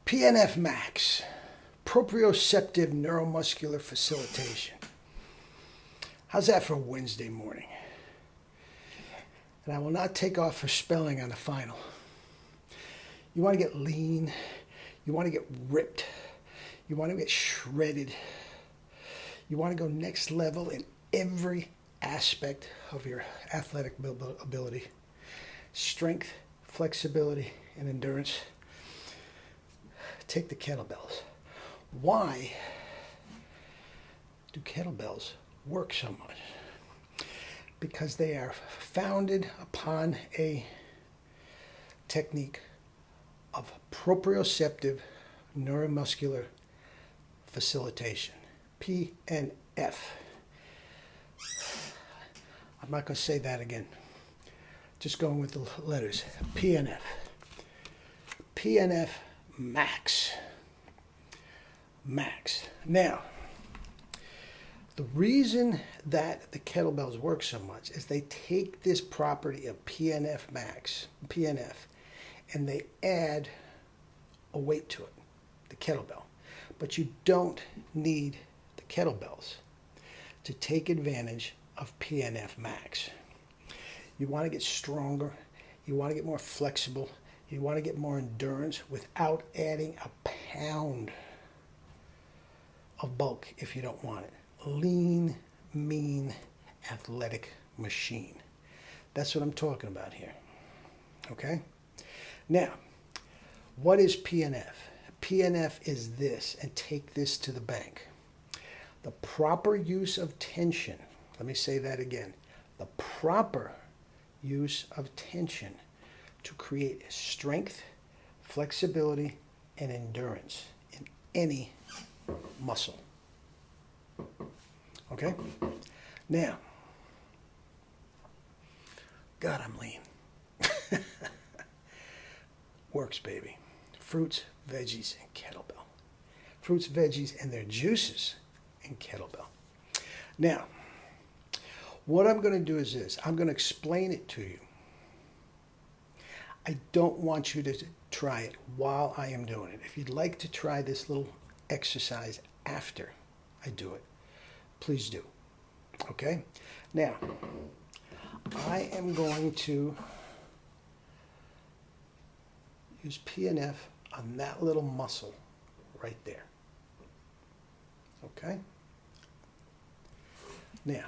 PNF MAX, proprioceptive neuromuscular facilitation. How's that for a Wednesday morning? And I will not take off for spelling on the final. You want to get lean, you want to get ripped, you want to get shredded, you want to go next level in every aspect of your athletic ability. Strength, flexibility, and endurance. Take the kettlebells. Why do kettlebells work so much? Because they are founded upon a technique of proprioceptive neuromuscular facilitation, PNF. I'm not going to say that again. Just going with the letters. PNF. PNF MAX. MAX. Now, the reason that the kettlebells work so much is they take this property of PNF MAX, PNF, and they add a weight to it, the kettlebell. But you don't need the kettlebells to take advantage of PNF MAX. You want to get stronger, you want to get more flexible, you want to get more endurance without adding a pound of bulk if you don't want it. Lean, mean, athletic machine. That's what I'm talking about here. Okay? Now, what is PNF? PNF is this, and take this to the bank. The proper use of tension. Let me say that again. The proper use of tension to create strength, flexibility, and endurance in any muscle. Okay? Now, God, I'm lean. Works, baby. Fruits, veggies, and kettlebell. Fruits, veggies, and their juices in kettlebell. Now, what I'm going to do is this. I'm going to explain it to you. I don't want you to try it while I am doing it. If you'd like to try this little exercise after I do it, please do. Okay? Now, I am going to use PNF on that little muscle right there. Okay? Now,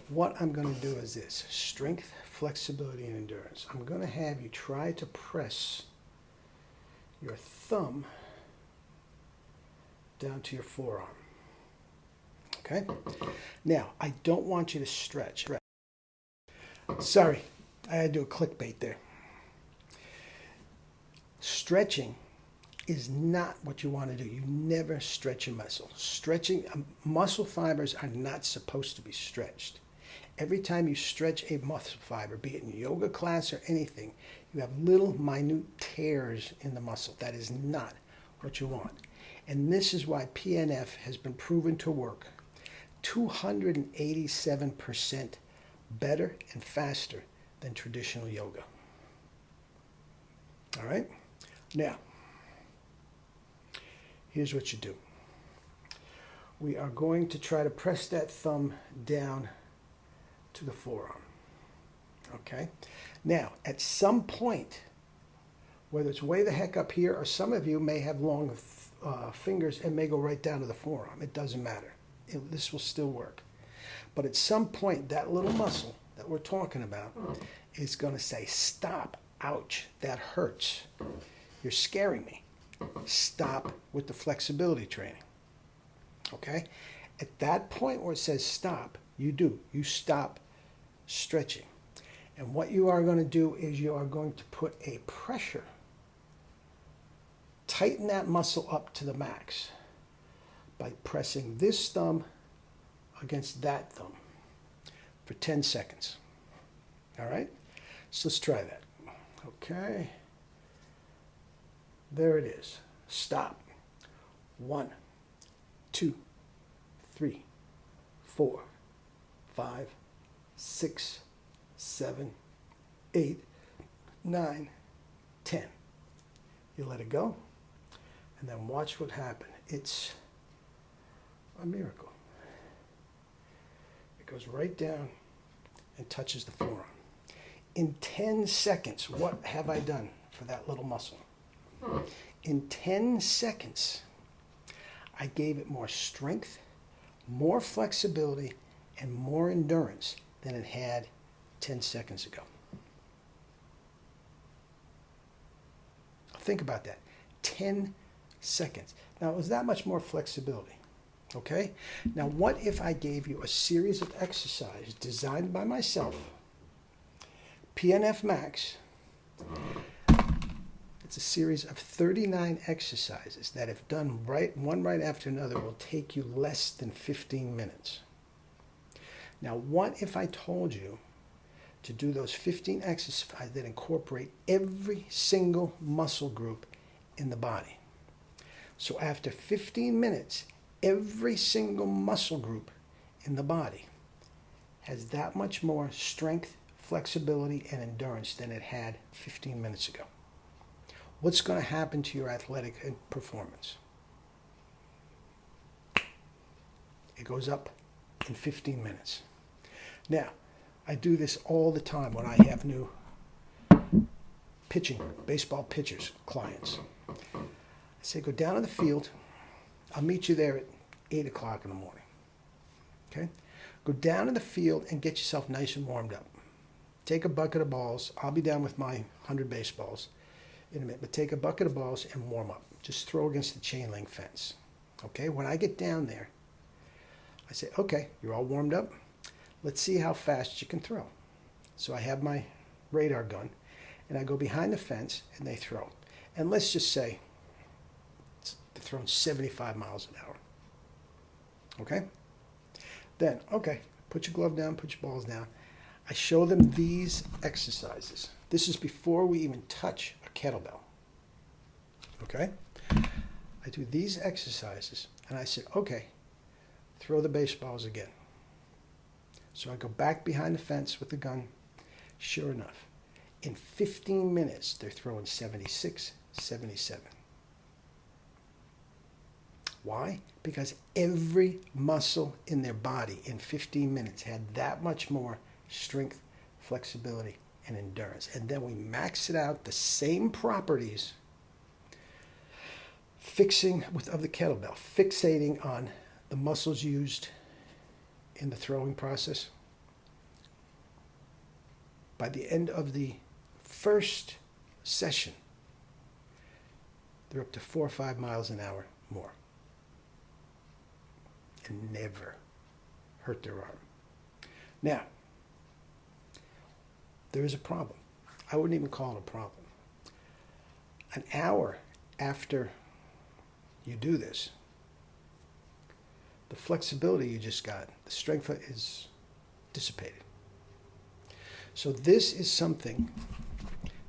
what I'm going to do is this. Strength, flexibility, and endurance. I'm going to have you try to press your thumb down to your forearm. Okay? Now, I don't want you to stretch. Sorry, I had to do a clickbait there. Stretching is not what you want to do. You never stretch a muscle. Stretching, muscle fibers are not supposed to be stretched. Every time you stretch a muscle fiber, be it in yoga class or anything, you have little minute tears in the muscle. That is not what you want. And this is why PNF has been proven to work 287% better and faster than traditional yoga. All right? Now, here's what you do. We are going to try to press that thumb down to the forearm. Okay? Now, at some point, whether it's way the heck up here, or some of you may have long fingers and may go right down to the forearm. It doesn't matter. This will still work. But at some point, that little muscle that we're talking about is going to say, stop, ouch, that hurts. You're scaring me. Stop with the flexibility training. Okay? At that point where it says stop, you do. You stop stretching. And what you are going to do is you are going to put a pressure. Tighten that muscle up to the max by pressing this thumb against that thumb for 10 seconds. All right? So let's try that. Okay. There it is. Stop. 1, 2, 3, 4, 5, 6, 7, 8, 9, 10. You let it go, and then watch what happens. It's a miracle. It goes right down and touches the forearm. In 10 seconds, what have I done for that little muscle? In 10 seconds, I gave it more strength, more flexibility, and more endurance than it had 10 seconds ago. Think about that. 10 seconds. Now, it was that much more flexibility. Okay? Now, what if I gave you a series of exercises designed by myself, PNF MAX? It's a series of 39 exercises that, if done right, one right after another, will take you less than 15 minutes. Now, what if I told you to do those 15 exercises that incorporate every single muscle group in the body? So after 15 minutes, every single muscle group in the body has that much more strength, flexibility, and endurance than it had 15 minutes ago. What's going to happen to your athletic performance? It goes up in 15 minutes. Now, I do this all the time when I have new pitching, baseball pitchers, clients. I say, go down to the field. I'll meet you there at 8 o'clock in the morning. Okay? Go down to the field and get yourself nice and warmed up. Take a bucket of balls. I'll be down with my 100 baseballs in a minute. But take a bucket of balls and warm up. Just throw against the chain link fence. Okay? When I get down there, I say, okay, you're all warmed up. Let's see how fast you can throw. So I have my radar gun, and I go behind the fence, and they throw. And let's just say they're throwing 75 miles an hour. Okay? Then, okay, put your glove down, put your balls down. I show them these exercises. This is before we even touch a kettlebell. Okay? I do these exercises, and I say, okay, throw the baseballs again. So I go back behind the fence with the gun. Sure enough, in 15 minutes, they're throwing 76, 77. Why? Because every muscle in their body in 15 minutes had that much more strength, flexibility, and endurance. And then we max it out, the same properties, of the kettlebell, fixating on the muscles used in the throwing process. By the end of the first session, they're up to 4 or 5 miles an hour more. And never hurt their arm. Now, there is a problem. I wouldn't even call it a problem. An hour after you do this, the flexibility you just got, the strength is dissipated. So this is something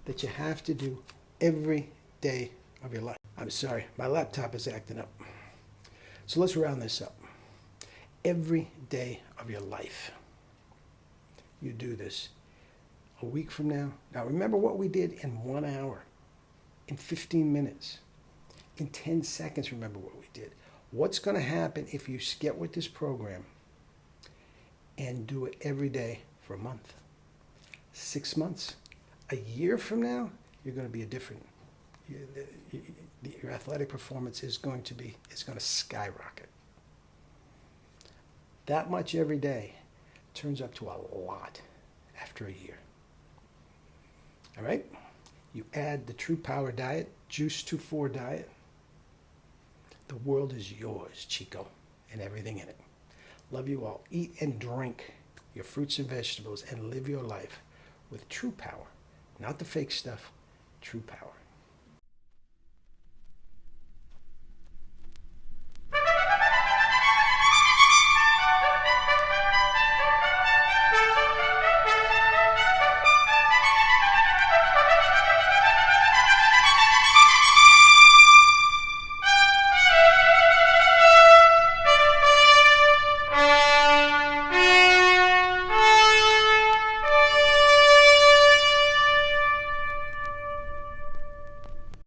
that you have to do every day of your life. I'm sorry, my laptop is acting up. So let's round this up. Every day of your life, you do this. A week from now. Now remember what we did in 1 hour, in 15 minutes, in 10 seconds. Remember what we did. What's going to happen if you get with this program and do it every day for a month, 6 months, a year from now? You're going to be a different. Your athletic performance is going to skyrocket. That much every day turns up to a lot after a year. All right? You add the True Power diet, Juice 2-4 diet. The world is yours, Chico, and everything in it. Love you all. Eat and drink your fruits and vegetables and live your life with true power. Not the fake stuff, true power.